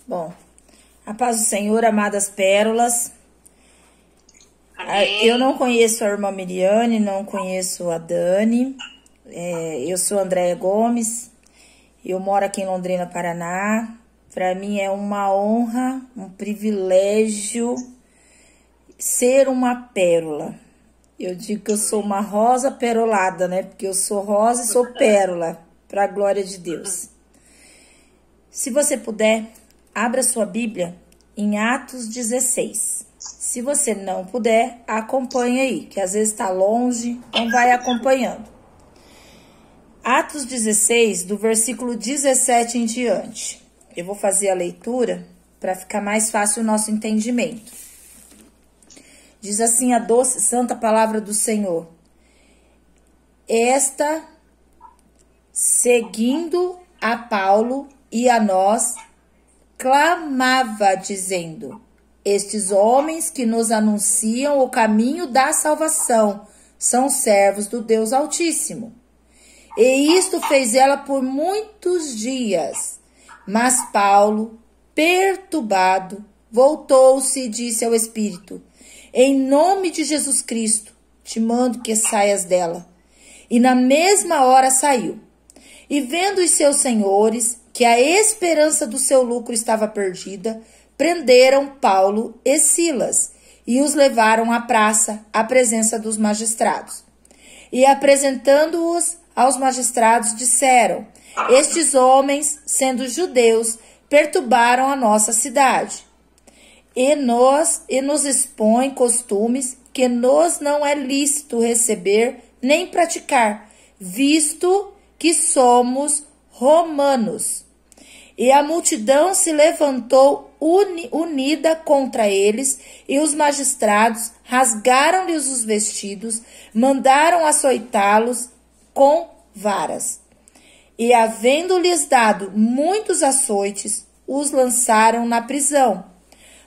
Bom, a paz do Senhor, amadas pérolas. Amém. Eu não conheço a irmã Miriane, não conheço a Dani. Eu sou Andréia Gomes, eu moro aqui em Londrina, Paraná. Para mim é uma honra, um privilégio ser uma pérola. Eu digo que eu sou uma rosa perolada, né? Porque eu sou rosa e sou pérola, para a glória de Deus. Se você puder, abra sua Bíblia em Atos 16. Se você não puder, acompanhe aí, que às vezes está longe, então vai acompanhando. Atos 16, do versículo 17 em diante. Eu vou fazer a leitura para ficar mais fácil o nosso entendimento. Diz assim a doce santa palavra do Senhor. Esta, seguindo a Paulo e a nós, clamava dizendo: estes homens que nos anunciam o caminho da salvação são servos do Deus Altíssimo. E isto fez ela por muitos dias. Mas Paulo, perturbado, voltou-se e disse ao Espírito: em nome de Jesus Cristo, te mando que saias dela. E na mesma hora saiu. E vendo os seus senhores que a esperança do seu lucro estava perdida, prenderam Paulo e Silas e os levaram à praça, à presença dos magistrados. E apresentando-os aos magistrados, disseram: estes homens, sendo judeus, perturbaram a nossa cidade e nos expõem costumes que nos não é lícito receber nem praticar, visto que somos romanos. E a multidão se levantou unida contra eles, e os magistrados rasgaram-lhes os vestidos, mandaram açoitá-los com varas. E, havendo-lhes dado muitos açoites, os lançaram na prisão,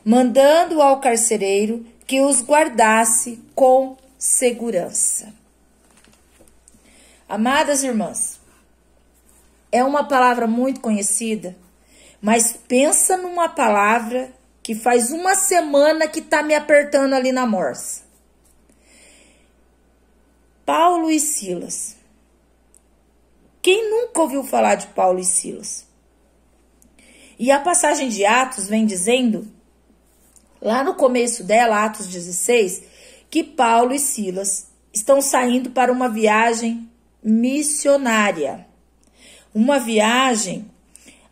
mandando ao carcereiro que os guardasse com segurança. Amadas irmãs, é uma palavra muito conhecida, mas pensa numa palavra que faz uma semana que está me apertando ali na morsa. Paulo e Silas. Quem nunca ouviu falar de Paulo e Silas? E a passagem de Atos vem dizendo, lá no começo dela, Atos 16, que Paulo e Silas estão saindo para uma viagem missionária. Uma viagem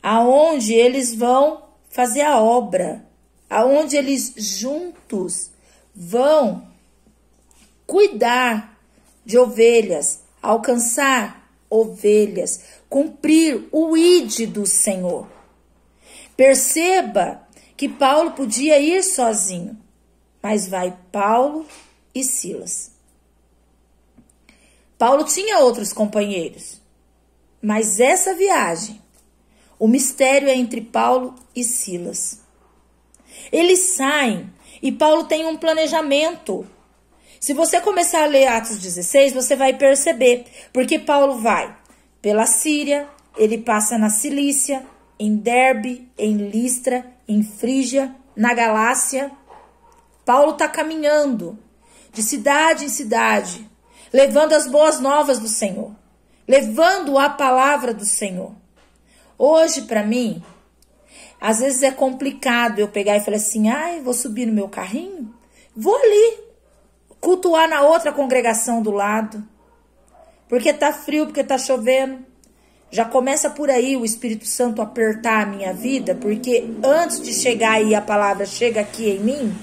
aonde eles vão fazer a obra, aonde eles juntos vão cuidar de ovelhas, alcançar ovelhas, cumprir o ide do Senhor. Perceba que Paulo podia ir sozinho, mas vai Paulo e Silas. Paulo tinha outros companheiros, mas essa viagem, o mistério é entre Paulo e Silas. Eles saem e Paulo tem um planejamento. Se você começar a ler Atos 16, você vai perceber, porque Paulo vai pela Síria, ele passa na Cilícia, em Derbe, em Listra, em Frígia, na Galácia. Paulo está caminhando de cidade em cidade, levando as boas novas do Senhor, levando a palavra do Senhor. Hoje, para mim, às vezes é complicado eu pegar e falar assim: vou subir no meu carrinho, vou ali cultuar na outra congregação do lado, porque tá frio, porque tá chovendo. Já começa por aí o Espírito Santo apertar a minha vida, porque antes de chegar aí a palavra chega aqui em mim,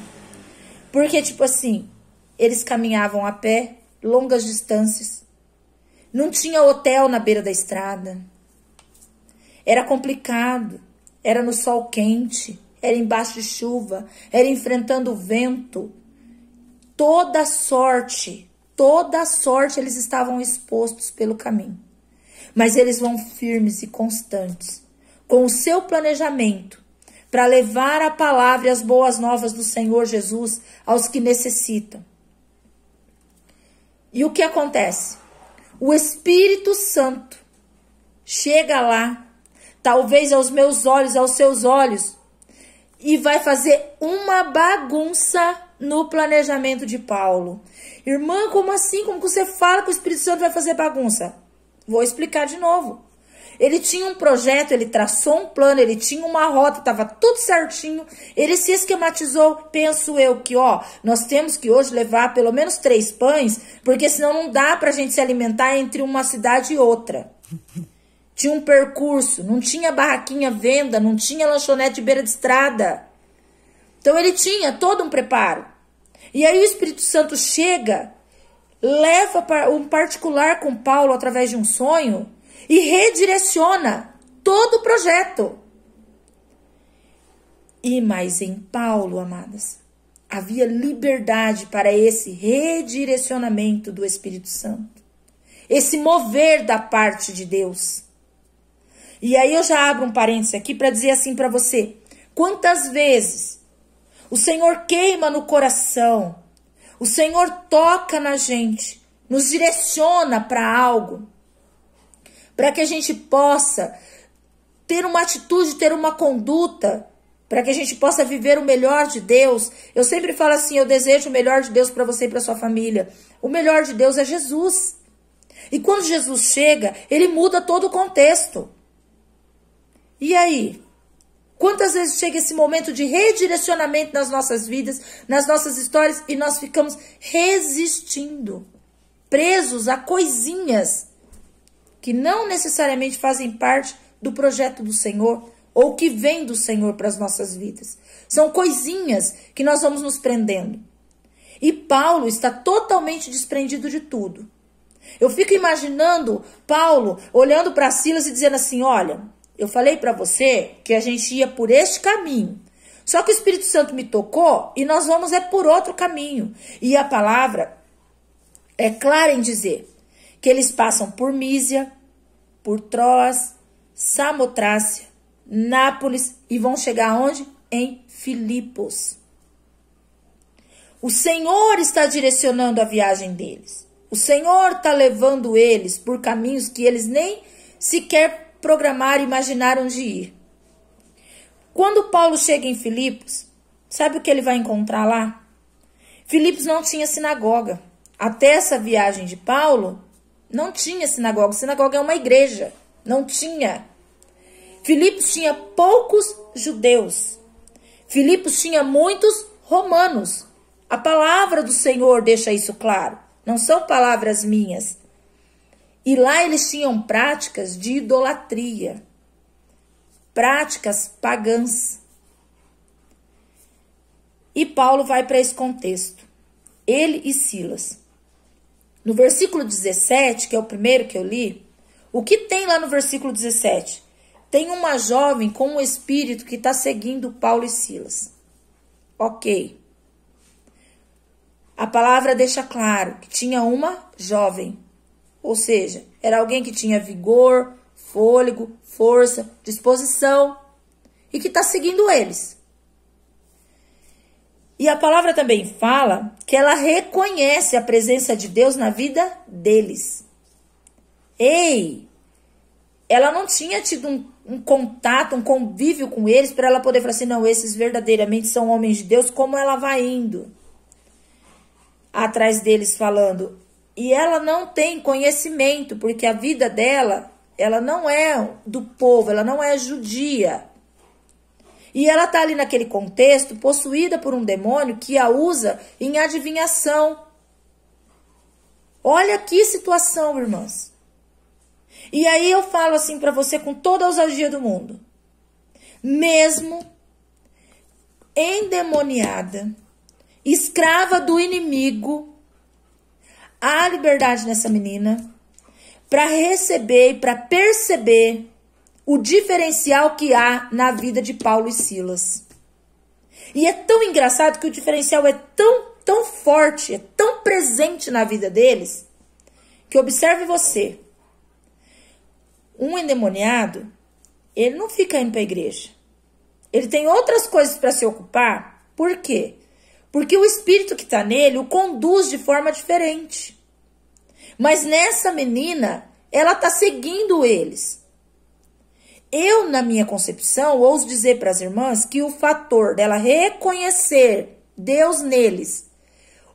porque tipo assim, eles caminhavam a pé, longas distâncias, não tinha hotel na beira da estrada, era complicado, era no sol quente, era embaixo de chuva, era enfrentando o vento, toda sorte eles estavam expostos pelo caminho. Mas eles vão firmes e constantes, com o seu planejamento, para levar a palavra e as boas novas do Senhor Jesus aos que necessitam. E o que acontece? O Espírito Santo chega lá, talvez aos meus olhos, aos seus olhos, e vai fazer uma bagunça no planejamento de Paulo. Irmã, como assim? Como que você fala que o Espírito Santo vai fazer bagunça? Vou explicar de novo. Ele tinha um projeto, ele traçou um plano, ele tinha uma rota, estava tudo certinho. Ele se esquematizou. Penso eu que, nós temos que hoje levar pelo menos 3 pães, porque senão não dá para a gente se alimentar entre uma cidade e outra. Tinha um percurso, não tinha barraquinha venda, não tinha lanchonete de beira de estrada. Então ele tinha todo um preparo. E aí o Espírito Santo chega, leva para um particular com Paulo através de um sonho e redireciona todo o projeto. Mas em Paulo, amadas, havia liberdade para esse redirecionamento do Espírito Santo. Esse mover da parte de Deus. E aí eu já abro um parênteses aqui para dizer assim para você. Quantas vezes o Senhor queima no coração, o Senhor toca na gente, nos direciona para algo, para que a gente possa ter uma atitude, ter uma conduta, para que a gente possa viver o melhor de Deus. Eu sempre falo assim, eu desejo o melhor de Deus para você e para sua família. O melhor de Deus é Jesus. E quando Jesus chega, ele muda todo o contexto. E aí? Quantas vezes chega esse momento de redirecionamento nas nossas vidas, nas nossas histórias, e nós ficamos resistindo, presos a coisinhas que não necessariamente fazem parte do projeto do Senhor ou que vem do Senhor para as nossas vidas. São coisinhas que nós vamos nos prendendo. E Paulo está totalmente desprendido de tudo. Eu fico imaginando Paulo olhando para Silas e dizendo assim, olha, eu falei para você que a gente ia por este caminho. Só que o Espírito Santo me tocou e nós vamos por outro caminho. E a palavra é clara em dizer que eles passam por Mísia, por Troas, Samotrácia, Nápoles e vão chegar aonde? Em Filipos. O Senhor está direcionando a viagem deles. O Senhor está levando eles por caminhos que eles nem sequer programaram e imaginaram de ir. Quando Paulo chega em Filipos, sabe o que ele vai encontrar lá? Filipos não tinha sinagoga. Até essa viagem de Paulo, não tinha sinagoga. Sinagoga é uma igreja. Não tinha. Filipos tinha poucos judeus. Filipos tinha muitos romanos. A palavra do Senhor deixa isso claro. Não são palavras minhas. E lá eles tinham práticas de idolatria. Práticas pagãs. E Paulo vai para esse contexto. Ele e Silas. No versículo 17, que é o primeiro que eu li, o que tem lá no versículo 17? Tem uma jovem com um espírito que está seguindo Paulo e Silas. Ok. A palavra deixa claro que tinha uma jovem. Ou seja, era alguém que tinha vigor, fôlego, força, disposição e que está seguindo eles. E a palavra também fala que ela reconhece a presença de Deus na vida deles. Ela não tinha tido um contato, um convívio com eles para ela poder falar assim, não, esses verdadeiramente são homens de Deus, como ela vai indo atrás deles falando. E ela não tem conhecimento, porque a vida dela, ela não é do povo, ela não é judia. E ela está ali naquele contexto, possuída por um demônio que a usa em adivinhação. Olha que situação, irmãs. E aí eu falo assim para você com toda a ousadia do mundo. Mesmo endemoniada, escrava do inimigo, há liberdade nessa menina para receber e para perceber o diferencial que há na vida de Paulo e Silas. E é tão engraçado que o diferencial é tão forte, é tão presente na vida deles, que observe você. Um endemoniado, ele não fica indo para a igreja. Ele tem outras coisas para se ocupar. Por quê? Porque o espírito que está nele o conduz de forma diferente. Mas nessa menina, ela está seguindo eles. Eu, na minha concepção, ouso dizer para as irmãs que o fator dela reconhecer Deus neles,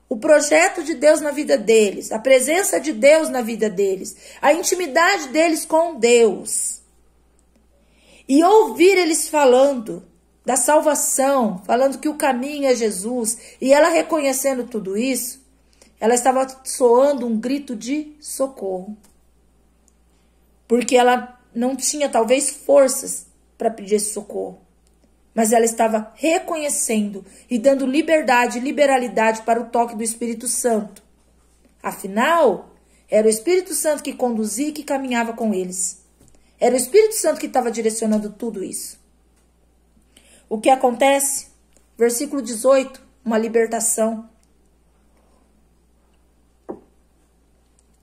o projeto de Deus na vida deles, a presença de Deus na vida deles, a intimidade deles com Deus, e ouvir eles falando da salvação, falando que o caminho é Jesus, e ela reconhecendo tudo isso, ela estava soando um grito de socorro. Porque ela não tinha, talvez, forças para pedir esse socorro. Mas ela estava reconhecendo e dando liberdade e liberalidade para o toque do Espírito Santo. Afinal, era o Espírito Santo que conduzia e que caminhava com eles. Era o Espírito Santo que estava direcionando tudo isso. O que acontece? Versículo 18, uma libertação.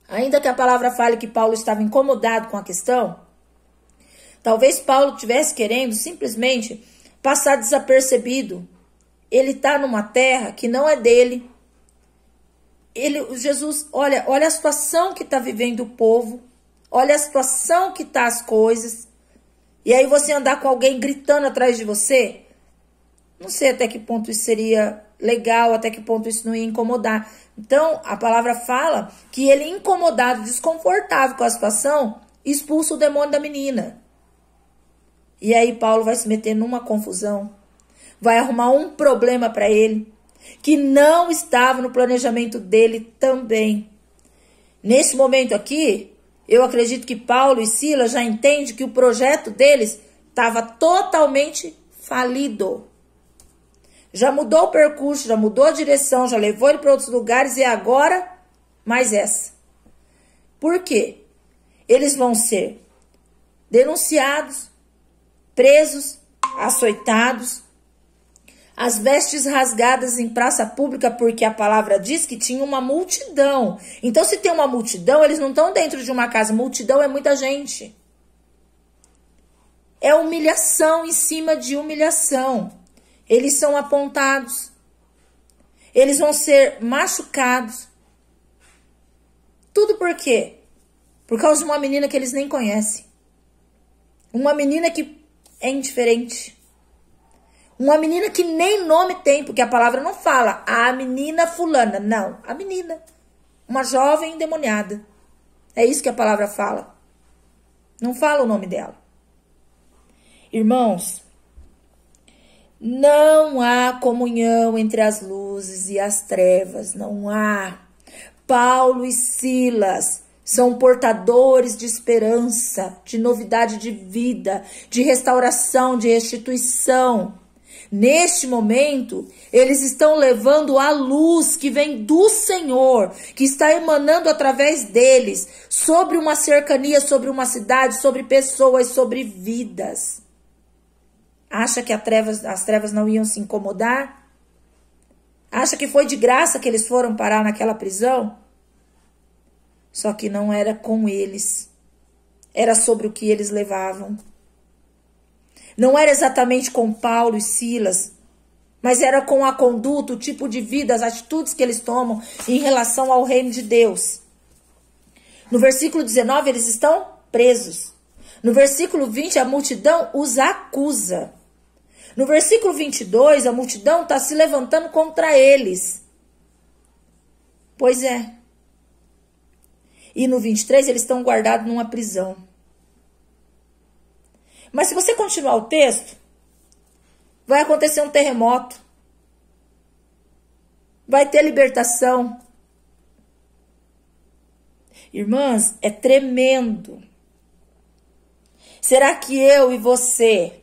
Ainda que a palavra fale que Paulo estava incomodado com a questão, talvez Paulo estivesse querendo simplesmente passar desapercebido. Ele está numa terra que não é dele. Jesus, olha a situação que está vivendo o povo. Olha a situação que está as coisas. E aí você andar com alguém gritando atrás de você. Não sei até que ponto isso seria legal, até que ponto isso não ia incomodar. Então, a palavra fala que ele, incomodado, desconfortável com a situação, expulsa o demônio da menina. E aí Paulo vai se meter numa confusão, vai arrumar um problema para ele, que não estava no planejamento dele também. Nesse momento aqui, eu acredito que Paulo e Silas já entendem que o projeto deles estava totalmente falido. Já mudou o percurso, já mudou a direção, já levou ele para outros lugares e agora mais essa. Por quê? Eles vão ser denunciados, presos, açoitados, as vestes rasgadas em praça pública, porque a palavra diz que tinha uma multidão. Então, se tem uma multidão, eles não estão dentro de uma casa. Multidão é muita gente. É humilhação em cima de humilhação. Eles são apontados. Eles vão ser machucados. Tudo por quê? Por causa de uma menina que eles nem conhecem. Uma menina que é indiferente. Uma menina que nem nome tem, porque a palavra não fala a menina fulana. Não, a menina. Uma jovem endemoniada. É isso que a palavra fala. Não fala o nome dela. Irmãos, não há comunhão entre as luzes e as trevas. Não há. Paulo e Silas são portadores de esperança, de novidade de vida, de restauração, de restituição. Neste momento, eles estão levando a luz que vem do Senhor, que está emanando através deles, sobre uma cercania, sobre uma cidade, sobre pessoas, sobre vidas. Acha que as trevas não iam se incomodar? Acha que foi de graça que eles foram parar naquela prisão? Só que não era com eles. Era sobre o que eles levavam. Não era exatamente com Paulo e Silas, mas era com a conduta, o tipo de vida, as atitudes que eles tomam em relação ao reino de Deus. No versículo 19, eles estão presos. No versículo 20, a multidão os acusa. No versículo 22, a multidão está se levantando contra eles. Pois é. E no 23, eles estão guardados numa prisão. Mas se você continuar o texto, vai acontecer um terremoto. Vai ter libertação. Irmãs, é tremendo. Será que eu e você,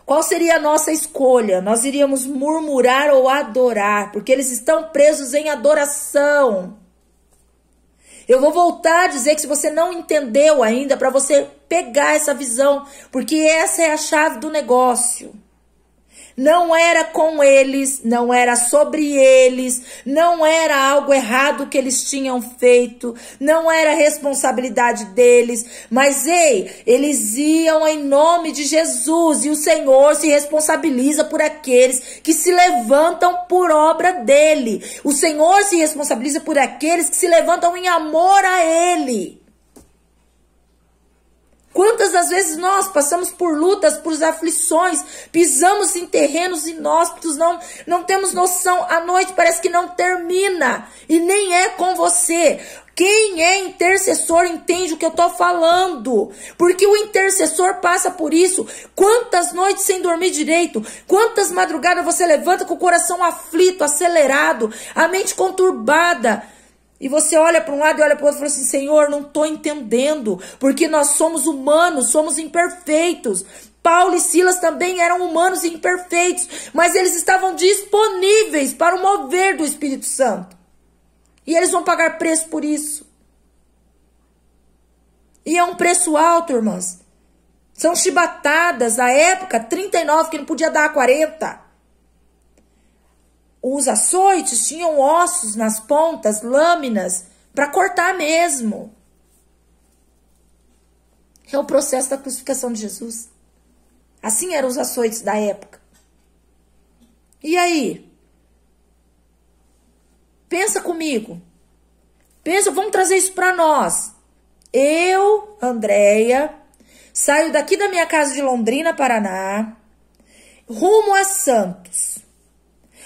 qual seria a nossa escolha? Nós iríamos murmurar ou adorar, porque eles estão presos em adoração. Eu vou voltar a dizer que se você não entendeu ainda, para você pegar essa visão, porque essa é a chave do negócio. Não era com eles, não era sobre eles, não era algo errado que eles tinham feito, não era responsabilidade deles, mas eles iam em nome de Jesus e o Senhor se responsabiliza por aqueles que se levantam por obra dele. O Senhor se responsabiliza por aqueles que se levantam em amor a ele. Quantas das vezes nós passamos por lutas, por aflições, pisamos em terrenos inóspitos, não temos noção, a noite parece que não termina, e nem é com você. Quem é intercessor entende o que eu tô falando, porque o intercessor passa por isso. Quantas noites sem dormir direito, quantas madrugadas você levanta com o coração aflito, acelerado, a mente conturbada, e você olha para um lado e olha para o outro e fala assim: Senhor, não estou entendendo, porque nós somos humanos, somos imperfeitos. Paulo e Silas também eram humanos e imperfeitos, mas eles estavam disponíveis para o mover do Espírito Santo. E eles vão pagar preço por isso. E é um preço alto, irmãs. São chibatadas, na época, 39, que não podia dar 40. Os açoites tinham ossos nas pontas, lâminas, para cortar mesmo. É o processo da crucificação de Jesus. Assim eram os açoites da época. E aí? Pensa comigo. Pensa, vamos trazer isso para nós. Eu, Andréia, saio daqui da minha casa de Londrina, Paraná, rumo a Santos.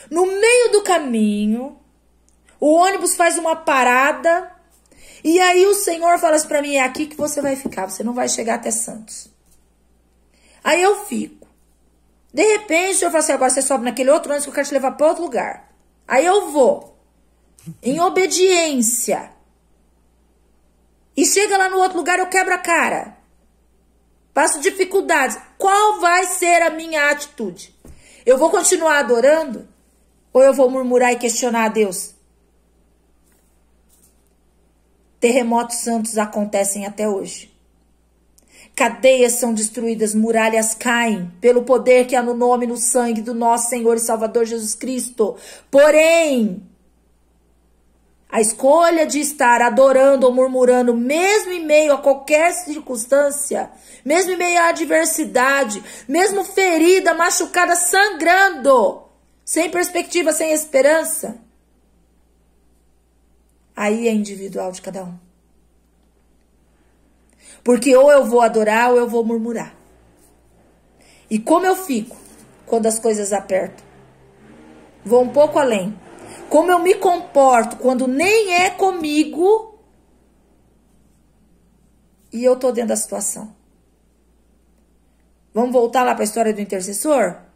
No meio do caminho, o ônibus faz uma parada e aí o Senhor fala assim para mim: é aqui que você vai ficar, você não vai chegar até Santos. Aí eu fico. De repente, o Senhor fala assim: agora você sobe naquele outro ônibus que eu quero te levar para outro lugar. Aí eu vou, em obediência. E chega lá no outro lugar, eu quebro a cara. Passo dificuldades. Qual vai ser a minha atitude? Eu vou continuar adorando? Ou eu vou murmurar e questionar a Deus? Terremotos santos acontecem até hoje. Cadeias são destruídas, muralhas caem, pelo poder que há no nome e no sangue do nosso Senhor e Salvador Jesus Cristo. Porém, a escolha de estar adorando ou murmurando, mesmo em meio a qualquer circunstância, mesmo em meio à adversidade, mesmo ferida, machucada, sangrando, sem perspectiva, sem esperança, aí é individual de cada um. Porque ou eu vou adorar ou eu vou murmurar. E como eu fico quando as coisas apertam? Vou um pouco além. Como eu me comporto quando nem é comigo e eu tô dentro da situação? Vamos voltar lá para a história do intercessor?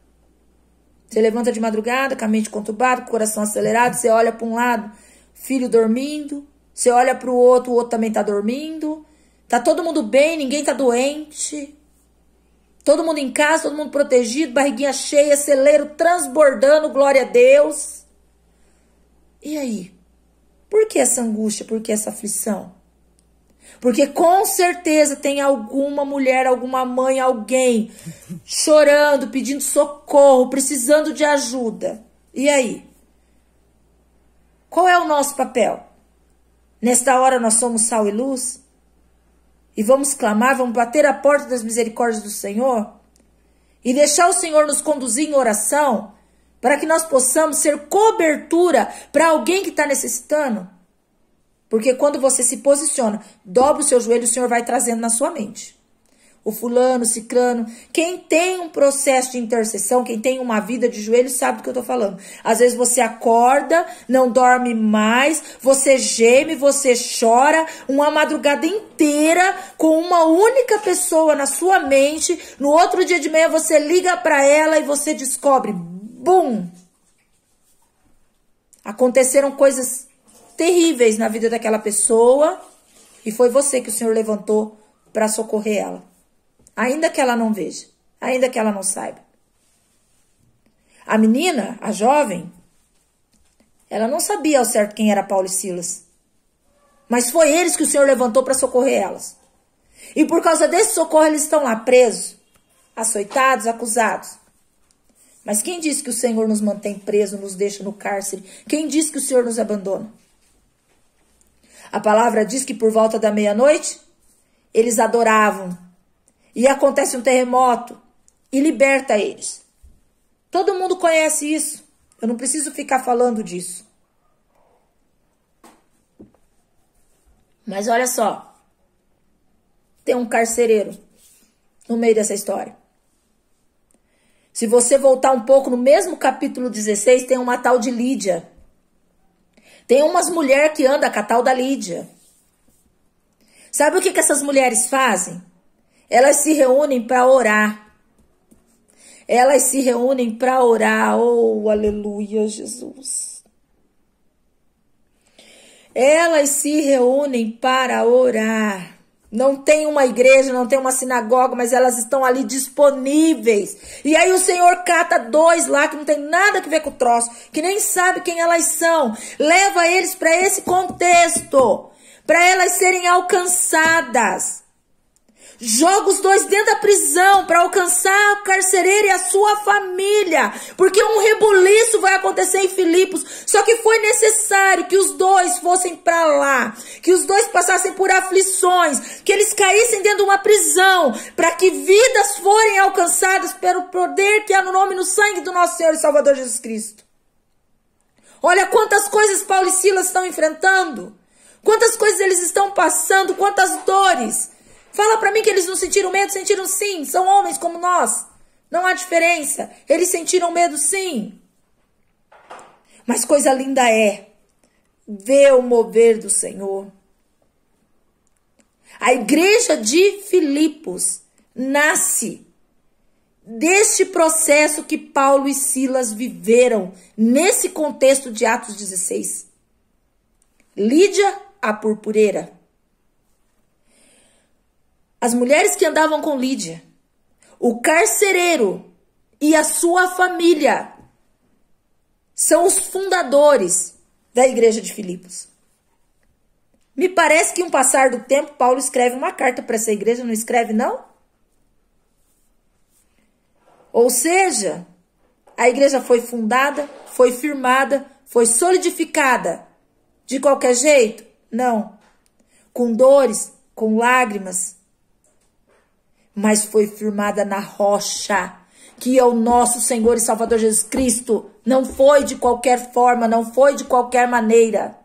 Você levanta de madrugada, com a mente conturbada, com o coração acelerado, você olha para um lado, filho dormindo, você olha para o outro também tá dormindo, tá todo mundo bem, ninguém tá doente, todo mundo em casa, todo mundo protegido, barriguinha cheia, celeiro transbordando, glória a Deus. E aí? Por que essa angústia? Por que essa aflição? Porque com certeza tem alguma mulher, alguma mãe, alguém chorando, pedindo socorro, precisando de ajuda. E aí? Qual é o nosso papel? Nesta hora nós somos sal e luz? E vamos clamar, vamos bater a porta das misericórdias do Senhor? E deixar o Senhor nos conduzir em oração? Para que nós possamos ser cobertura para alguém que está necessitando? Porque quando você se posiciona, dobra o seu joelho, o Senhor vai trazendo na sua mente. O fulano, o ciclano, quem tem um processo de intercessão, quem tem uma vida de joelho, sabe do que eu estou falando. Às vezes você acorda, não dorme mais, você geme, você chora, uma madrugada inteira com uma única pessoa na sua mente. No outro dia de manhã você liga para ela e você descobre, bum! Aconteceram coisas terríveis na vida daquela pessoa e foi você que o Senhor levantou para socorrer ela. Ainda que ela não veja, ainda que ela não saiba. A menina, a jovem, ela não sabia ao certo quem era Paulo e Silas. Mas foi eles que o Senhor levantou para socorrer elas. E por causa desse socorro eles estão lá presos, açoitados, acusados. Mas quem disse que o Senhor nos mantém presos, nos deixa no cárcere? Quem disse que o Senhor nos abandona? A palavra diz que por volta da meia-noite, eles adoravam. E acontece um terremoto e liberta eles. Todo mundo conhece isso. Eu não preciso ficar falando disso. Mas olha só. Tem um carcereiro no meio dessa história. Se você voltar um pouco no mesmo capítulo 16, tem uma tal de Lídia. Tem umas mulheres que andam com a tal da Lídia. Sabe o que essas mulheres fazem? Elas se reúnem para orar. Elas se reúnem para orar. Oh, aleluia, Jesus. Elas se reúnem para orar. Não tem uma igreja, não tem uma sinagoga, mas elas estão ali disponíveis. E aí o Senhor cata dois lá que não tem nada a ver com o troço, que nem sabe quem elas são. Leva eles para esse contexto, para elas serem alcançadas. Joga os dois dentro da prisão para alcançar o carcereiro e a sua família. Porque um rebuliço vai acontecer em Filipos. Só que foi necessário que os dois fossem para lá. Que os dois passassem por aflições. Que eles caíssem dentro de uma prisão. Para que vidas forem alcançadas pelo poder que há no nome e no sangue do nosso Senhor e Salvador Jesus Cristo. Olha quantas coisas Paulo e Silas estão enfrentando. Quantas coisas eles estão passando. Quantas dores. Fala para mim que eles não sentiram medo. Sentiram sim, são homens como nós. Não há diferença, eles sentiram medo sim. Mas coisa linda é ver o mover do Senhor. A igreja de Filipos nasce deste processo que Paulo e Silas viveram nesse contexto de Atos 16. Lídia, a purpureira. As mulheres que andavam com Lídia, o carcereiro e a sua família são os fundadores da igreja de Filipos. Me parece que, com o passar do tempo, Paulo escreve uma carta para essa igreja, não escreve, não? Ou seja, a igreja foi fundada, foi firmada, foi solidificada de qualquer jeito? Não. Com dores, com lágrimas, mas foi firmada na rocha, que é o nosso Senhor e Salvador Jesus Cristo. Não foi de qualquer forma, não foi de qualquer maneira.